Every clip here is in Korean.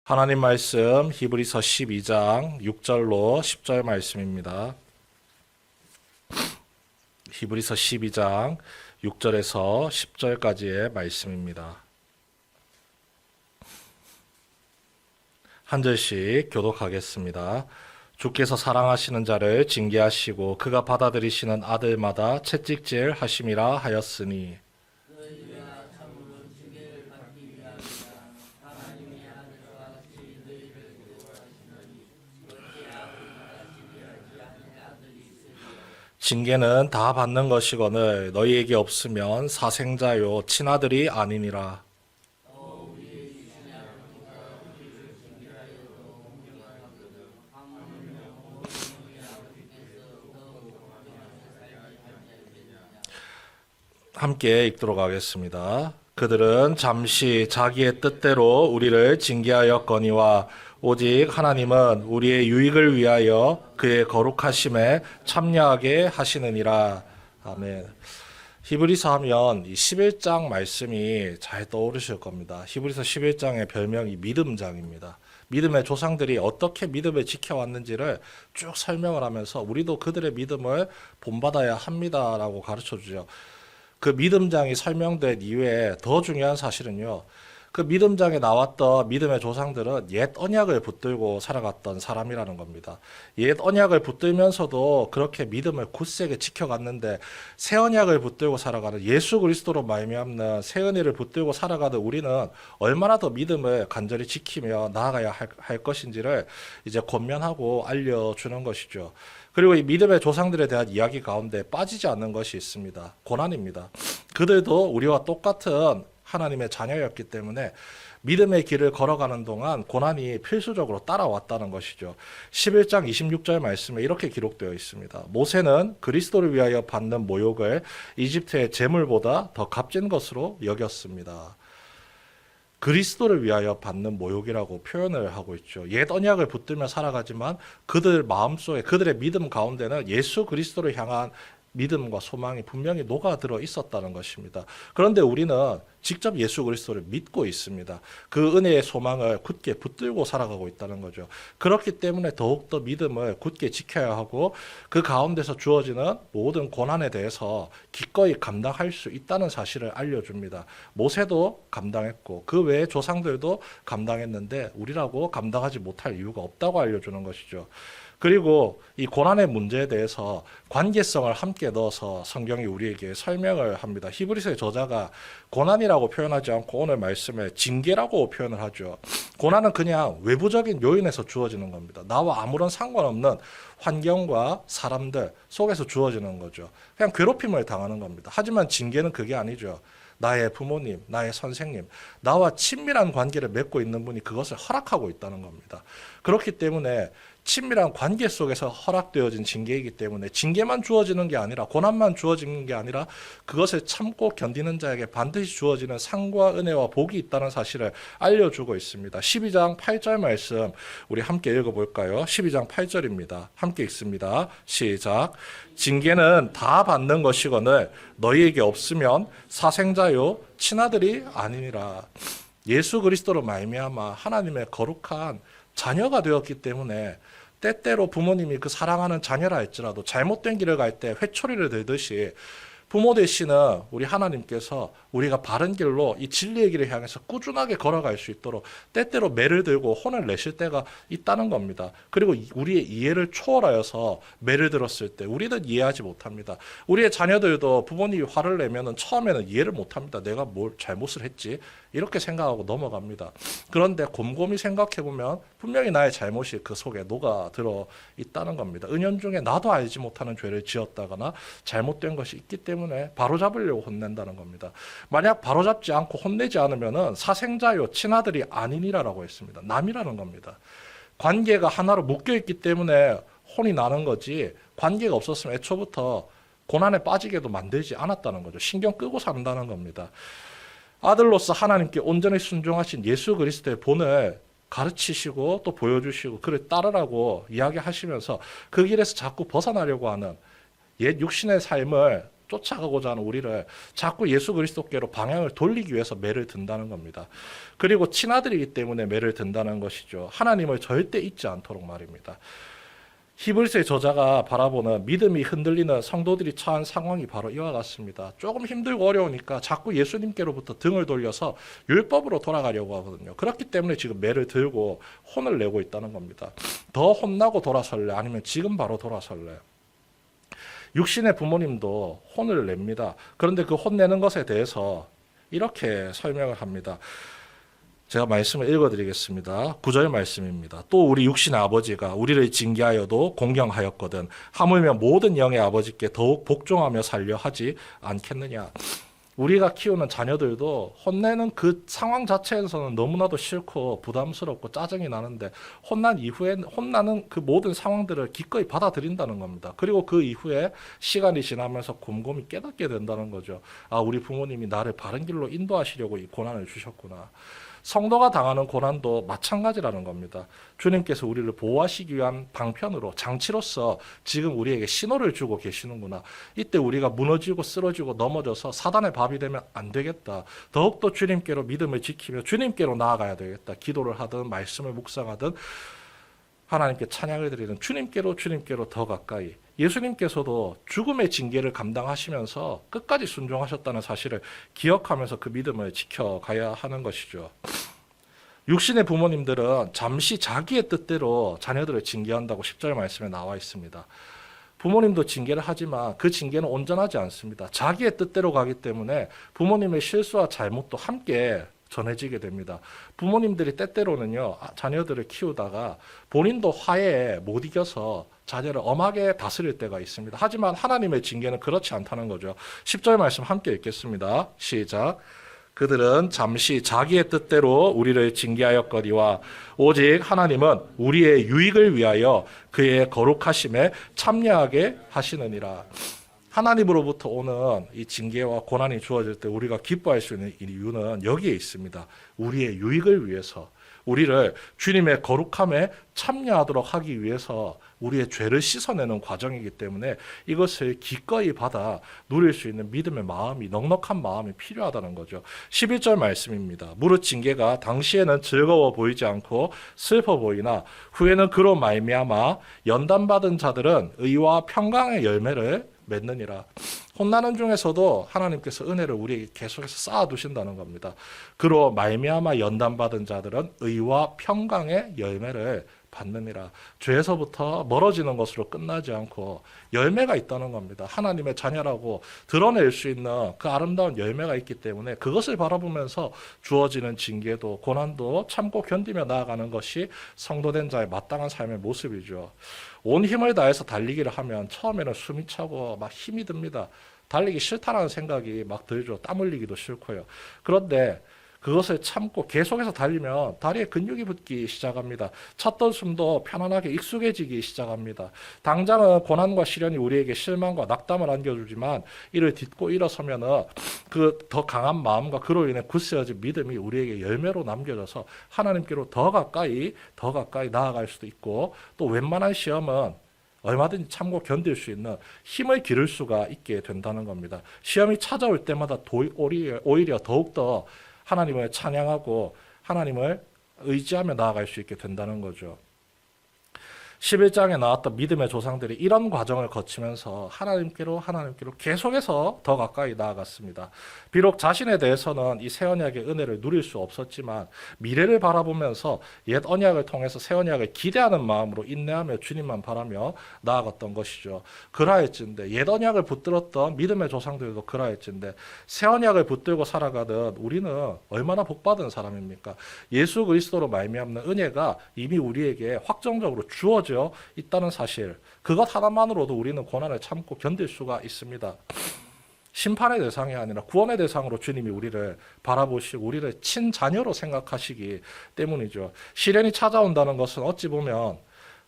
하나님 말씀 히브리서 12장 6절로 10절 말씀입니다. 히브리서 12장 6절에서 10절까지의 말씀입니다. 한 절씩 교독하겠습니다. 주께서 사랑하시는 자를 징계하시고 그가 받아들이시는 아들마다 채찍질 하심이라 하였으니 징계는 다 받는 것이거늘 너희에게 없으면 사생자요 친아들이 아니니라. 함께 읽도록 하겠습니다. 그들은 잠시 자기의 뜻대로 우리를 징계하였거니와 오직 하나님은 우리의 유익을 위하여 그의 거룩하심에 참여하게 하시느니라. 아멘. 히브리서 하면 이 11장 말씀이 잘 떠오르실 겁니다. 히브리서 11장의 별명이 믿음장입니다. 믿음의 조상들이 어떻게 믿음을 지켜왔는지를 쭉 설명을 하면서 우리도 그들의 믿음을 본받아야 합니다라고 가르쳐 주죠. 그 믿음장이 설명된 이후에 더 중요한 사실은요. 그 믿음장에 나왔던 믿음의 조상들은 옛 언약을 붙들고 살아갔던 사람이라는 겁니다. 옛 언약을 붙들면서도 그렇게 믿음을 굳세게 지켜갔는데 새 언약을 붙들고 살아가는 예수 그리스도로 말미암는 새 은혜를 붙들고 살아가는 우리는 얼마나 더 믿음을 간절히 지키며 나아가야 할 것인지를 이제 권면하고 알려주는 것이죠. 그리고 이 믿음의 조상들에 대한 이야기 가운데 빠지지 않는 것이 있습니다. 고난입니다. 그들도 우리와 똑같은 하나님의 자녀였기 때문에 믿음의 길을 걸어가는 동안 고난이 필수적으로 따라왔다는 것이죠. 11장 26절 말씀에 이렇게 기록되어 있습니다. 모세는 그리스도를 위하여 받는 모욕을 이집트의 재물보다 더 값진 것으로 여겼습니다. 그리스도를 위하여 받는 모욕이라고 표현을 하고 있죠. 옛 언약을 붙들며 살아가지만 그들 마음속에 그들의 믿음 가운데는 예수 그리스도를 향한 믿음과 소망이 분명히 녹아들어 있었다는 것입니다. 그런데 우리는 직접 예수 그리스도를 믿고 있습니다. 그 은혜의 소망을 굳게 붙들고 살아가고 있다는 거죠. 그렇기 때문에 더욱더 믿음을 굳게 지켜야 하고 그 가운데서 주어지는 모든 고난에 대해서 기꺼이 감당할 수 있다는 사실을 알려줍니다. 모세도 감당했고 그 외의 조상들도 감당했는데 우리라고 감당하지 못할 이유가 없다고 알려주는 것이죠. 그리고 이 고난의 문제에 대해서 관계성을 함께 넣어서 성경이 우리에게 설명을 합니다. 히브리서의 저자가 고난이라고 표현하지 않고 오늘 말씀에 징계라고 표현을 하죠. 고난은 그냥 외부적인 요인에서 주어지는 겁니다. 나와 아무런 상관없는 환경과 사람들 속에서 주어지는 거죠. 그냥 괴롭힘을 당하는 겁니다. 하지만 징계는 그게 아니죠. 나의 부모님, 나의 선생님, 나와 친밀한 관계를 맺고 있는 분이 그것을 허락하고 있다는 겁니다. 그렇기 때문에 친밀한 관계 속에서 허락되어진 징계이기 때문에 징계만 주어지는 게 아니라 고난만 주어지는 게 아니라 그것을 참고 견디는 자에게 반드시 주어지는 상과 은혜와 복이 있다는 사실을 알려주고 있습니다. 12장 8절 말씀 우리 함께 읽어볼까요? 12장 8절입니다. 함께 읽습니다. 시작. 징계는 다 받는 것이거늘 너희에게 없으면 사생자요 친아들이 아니니라. 예수 그리스도로 말미암아 하나님의 거룩한 자녀가 되었기 때문에 때때로 부모님이 그 사랑하는 자녀라 할지라도 잘못된 길을 갈 때 회초리를 들듯이 부모 되시는 우리 하나님께서 우리가 바른 길로 이 진리의 길을 향해서 꾸준하게 걸어갈 수 있도록 때때로 매를 들고 혼을 내실 때가 있다는 겁니다. 그리고 우리의 이해를 초월하여서 매를 들었을 때 우리는 이해하지 못합니다. 우리의 자녀들도 부모님이 화를 내면 처음에는 이해를 못합니다. 내가 뭘 잘못을 했지? 이렇게 생각하고 넘어갑니다. 그런데 곰곰이 생각해보면 분명히 나의 잘못이 그 속에 녹아들어 있다는 겁니다. 은연중에 나도 알지 못하는 죄를 지었다거나 잘못된 것이 있기 때문에 바로잡으려고 혼낸다는 겁니다. 만약 바로잡지 않고 혼내지 않으면 사생자요 친아들이 아니니라라고 했습니다. 남이라는 겁니다. 관계가 하나로 묶여있기 때문에 혼이 나는 거지 관계가 없었으면 애초부터 고난에 빠지게도 만들지 않았다는 거죠. 신경 끄고 산다는 겁니다. 아들로서 하나님께 온전히 순종하신 예수 그리스도의 본을 가르치시고 또 보여주시고 그를 따르라고 이야기하시면서 그 길에서 자꾸 벗어나려고 하는 옛 육신의 삶을 쫓아가고자 하는 우리를 자꾸 예수 그리스도께로 방향을 돌리기 위해서 매를 든다는 겁니다. 그리고 친아들이기 때문에 매를 든다는 것이죠. 하나님을 절대 잊지 않도록 말입니다. 히브리서의 저자가 바라보는 믿음이 흔들리는 성도들이 처한 상황이 바로 이와 같습니다. 조금 힘들고 어려우니까 자꾸 예수님께로부터 등을 돌려서 율법으로 돌아가려고 하거든요. 그렇기 때문에 지금 매를 들고 혼을 내고 있다는 겁니다. 더 혼나고 돌아설래? 아니면 지금 바로 돌아설래? 육신의 부모님도 혼을 냅니다. 그런데 그 혼내는 것에 대해서 이렇게 설명을 합니다. 제가 말씀을 읽어드리겠습니다. 9절 말씀입니다. 또 우리 육신의 아버지가 우리를 징계하여도 공경하였거든 하물며 모든 영의 아버지께 더욱 복종하며 살려 하지 않겠느냐. 우리가 키우는 자녀들도 혼내는 그 상황 자체에서는 너무나도 싫고 부담스럽고 짜증이 나는데 혼난 이후에 혼나는 그 모든 상황들을 기꺼이 받아들인다는 겁니다. 그리고 그 이후에 시간이 지나면서 곰곰이 깨닫게 된다는 거죠. 아, 우리 부모님이 나를 바른 길로 인도하시려고 이 고난을 주셨구나. 성도가 당하는 고난도 마찬가지라는 겁니다. 주님께서 우리를 보호하시기 위한 방편으로 장치로서 지금 우리에게 신호를 주고 계시는구나. 이때 우리가 무너지고 쓰러지고 넘어져서 사단의 밥이 되면 안 되겠다. 더욱더 주님께로 믿음을 지키며 주님께로 나아가야 되겠다. 기도를 하든 말씀을 묵상하든 하나님께 찬양을 드리는 주님께로 더 가까이. 예수님께서도 죽음의 징계를 감당하시면서 끝까지 순종하셨다는 사실을 기억하면서 그 믿음을 지켜가야 하는 것이죠. 육신의 부모님들은 잠시 자기의 뜻대로 자녀들을 징계한다고 10절 말씀에 나와 있습니다. 부모님도 징계를 하지만 그 징계는 온전하지 않습니다. 자기의 뜻대로 가기 때문에 부모님의 실수와 잘못도 함께 전해지게 됩니다. 부모님들이 때때로는요, 자녀들을 키우다가 본인도 화해에 못 이겨서 자녀를 엄하게 다스릴 때가 있습니다. 하지만 하나님의 징계는 그렇지 않다는 거죠. 10절 말씀 함께 읽겠습니다. 시작. 그들은 잠시 자기의 뜻대로 우리를 징계하였거니와 오직 하나님은 우리의 유익을 위하여 그의 거룩하심에 참여하게 하시느니라. 하나님으로부터 오는 이 징계와 고난이 주어질 때 우리가 기뻐할 수 있는 이유는 여기에 있습니다. 우리의 유익을 위해서, 우리를 주님의 거룩함에 참여하도록 하기 위해서 우리의 죄를 씻어내는 과정이기 때문에 이것을 기꺼이 받아 누릴 수 있는 믿음의 마음이, 넉넉한 마음이 필요하다는 거죠. 11절 말씀입니다. 무릇 징계가 당시에는 즐거워 보이지 않고 슬퍼 보이나 후에는 그로 말미암아 연단받은 자들은 의와 평강의 열매를 맺느니라. 혼나는 중에서도 하나님께서 은혜를 우리에게 계속해서 쌓아두신다는 겁니다. 그로 말미암아 연단받은 자들은 의와 평강의 열매를 받느니라. 죄에서부터 멀어지는 것으로 끝나지 않고 열매가 있다는 겁니다. 하나님의 자녀라고 드러낼 수 있는 그 아름다운 열매가 있기 때문에 그것을 바라보면서 주어지는 징계도 고난도 참고 견디며 나아가는 것이 성도된 자의 마땅한 삶의 모습이죠. 온 힘을 다해서 달리기를 하면 처음에는 숨이 차고 막 힘이 듭니다. 달리기 싫다라는 생각이 막 들죠. 땀 흘리기도 싫고요. 그런데 그것을 참고 계속해서 달리면 다리에 근육이 붙기 시작합니다. 찼던 숨도 편안하게 익숙해지기 시작합니다. 당장은 고난과 시련이 우리에게 실망과 낙담을 안겨주지만 이를 딛고 일어서면은 그 더 강한 마음과 그로 인해 굳세어진 믿음이 우리에게 열매로 남겨져서 하나님께로 더 가까이 나아갈 수도 있고 또 웬만한 시험은 얼마든지 참고 견딜 수 있는 힘을 기를 수가 있게 된다는 겁니다. 시험이 찾아올 때마다 오히려 더욱더 하나님을 찬양하고 하나님을 의지하며 나아갈 수 있게 된다는 거죠. 11장에 나왔던 믿음의 조상들이 이런 과정을 거치면서 하나님께로 계속해서 더 가까이 나아갔습니다. 비록 자신에 대해서는 이 새 언약의 은혜를 누릴 수 없었지만 미래를 바라보면서 옛 언약을 통해서 새 언약을 기대하는 마음으로 인내하며 주님만 바라며 나아갔던 것이죠. 그라할진대 옛 언약을 붙들었던 믿음의 조상들도 그라할진대 새 언약을 붙들고 살아가던 우리는 얼마나 복받은 사람입니까? 예수 그리스도로 말미암는 은혜가 이미 우리에게 확정적으로 주어져 있다는 사실, 그것 하나만으로도 우리는 고난을 참고 견딜 수가 있습니다. 심판의 대상이 아니라 구원의 대상으로 주님이 우리를 바라보시고 우리를 친자녀로 생각하시기 때문이죠. 시련이 찾아온다는 것은 어찌 보면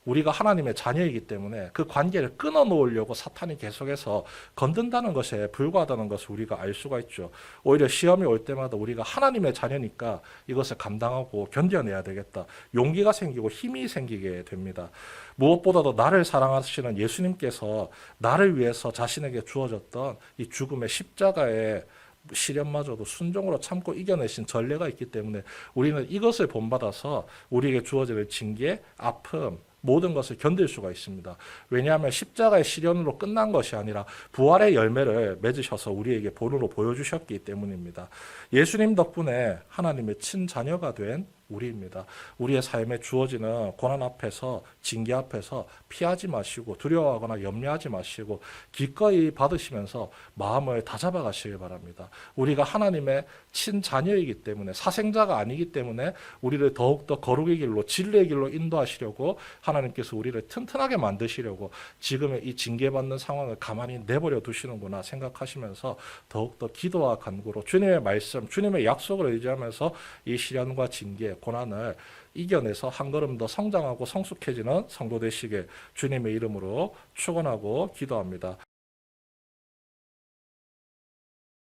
우리가 하나님의 자녀이기 때문에 그 관계를 끊어 놓으려고 사탄이 계속해서 건든다는 것에 불과하다는 것을 우리가 알 수가 있죠. 오히려 시험이 올 때마다 우리가 하나님의 자녀니까 이것을 감당하고 견뎌내야 되겠다. 용기가 생기고 힘이 생기게 됩니다. 무엇보다도 나를 사랑하시는 예수님께서 나를 위해서 자신에게 주어졌던 이 죽음의 십자가의 시련마저도 순종으로 참고 이겨내신 전례가 있기 때문에 우리는 이것을 본받아서 우리에게 주어질 징계, 아픔, 모든 것을 견딜 수가 있습니다. 왜냐하면 십자가의 시련으로 끝난 것이 아니라 부활의 열매를 맺으셔서 우리에게 본으로 보여주셨기 때문입니다. 예수님 덕분에 하나님의 친자녀가 된 우리입니다. 우리의 삶에 주어지는 고난 앞에서, 징계 앞에서 피하지 마시고 두려워하거나 염려하지 마시고 기꺼이 받으시면서 마음을 다잡아 가시길 바랍니다. 우리가 하나님의 친자녀이기 때문에, 사생자가 아니기 때문에 우리를 더욱더 거룩의 길로, 진리의 길로 인도하시려고 하나님께서 우리를 튼튼하게 만드시려고 지금의 이 징계받는 상황을 가만히 내버려 두시는구나 생각하시면서 더욱더 기도와 간구로 주님의 말씀, 주님의 약속을 의지하면서 이 시련과 징계, 고난을 이겨내서 한 걸음 더 성장하고 성숙해지는 성도 되시길 주님의 이름으로 축원하고 기도합니다.